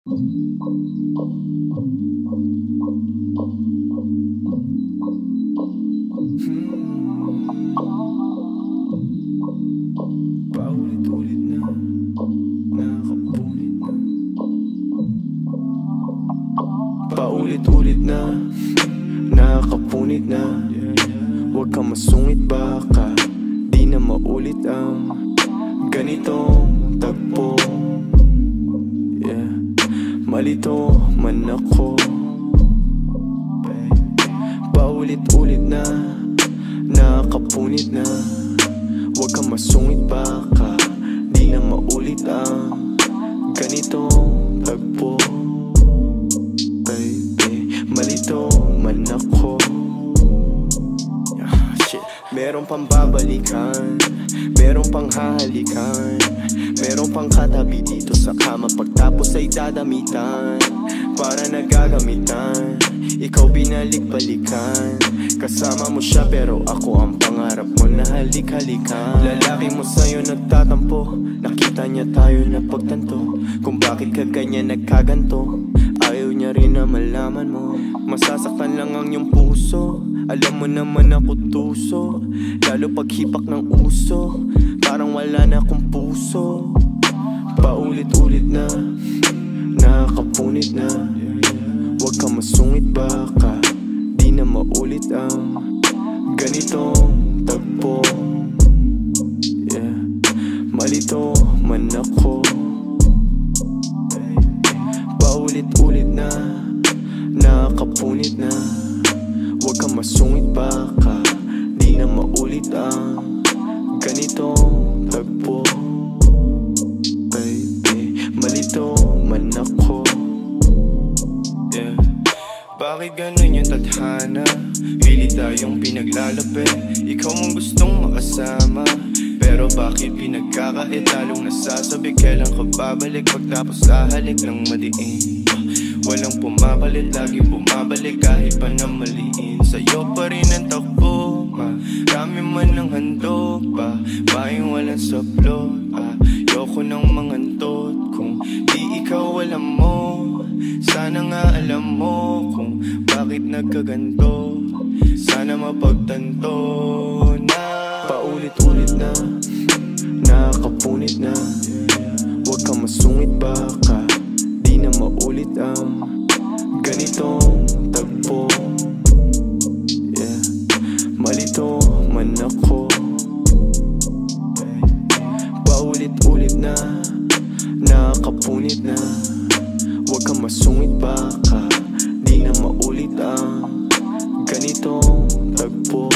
Paulit-ulit na, nakakapunit na. Paulit-ulit na, nakakapunit na. Huwag kang masungit, baka di na maulit ang ganitong tagpo. Malito man ako. Paulit-ulit na, nakakapunit na. Huwag kang masungit, baka di na maulit ang ganitong tagpo. Baby, malito man ako. Meron pang babalikan, meron pang hahalikan, meron pang katabi dito sa kama pagtapos ay dadamitan. Para nagagamitan, ikaw binalik-balikan. Kasama mo siya pero ako ang pangarap mo na halik-halikan. Lalaki mo sa'yo nagtatampo, nakita niya tayo na pagtanto. Kung bakit ka ganyan nagkaganto, ayaw niya rin na malaman mo. Masasaktan lang ang iyong puso, alam mo naman ako tuso. Lalo pag hipak ng uso, parang wala na akong puso. Paulit-ulit na, nakakapunit na. Huwag kang masungit, baka di na maulit ang ganitong tagpo. Malito man ako. Paulit-ulit na, nakakapunit na. Huwag kang masungit, baka di na maulit ang ganitong tagpo. Baby, malito man ako. Bakit ganun yung tadhana? Pilit tayong pinaglalapit, ikaw mong gustong makasama. Pero bakit pinagkakait? Lalong nasasabi kailan ka babalik pagtapos hahalik ng madiin. Walang pumapalit, lagi bumabalik kahit pa na maliin. Sa'yo pa rin ang takbo, marami man ng handog pa, bayang walang saplot. Ayoko ng mga antot, kung di ikaw alam mo. Sana nga alam mo kung bakit nagkaganto. Sana mapagtanto na. Paulit-ulit na, nakakapunit na. Huwag kang masungit, baka di na maulit ang ganitong tagpo. Malito man ako. Paulit-ulit na, nakakapunit na. Huwag kang masungit, baka di na maulit ang ganitong tagpo.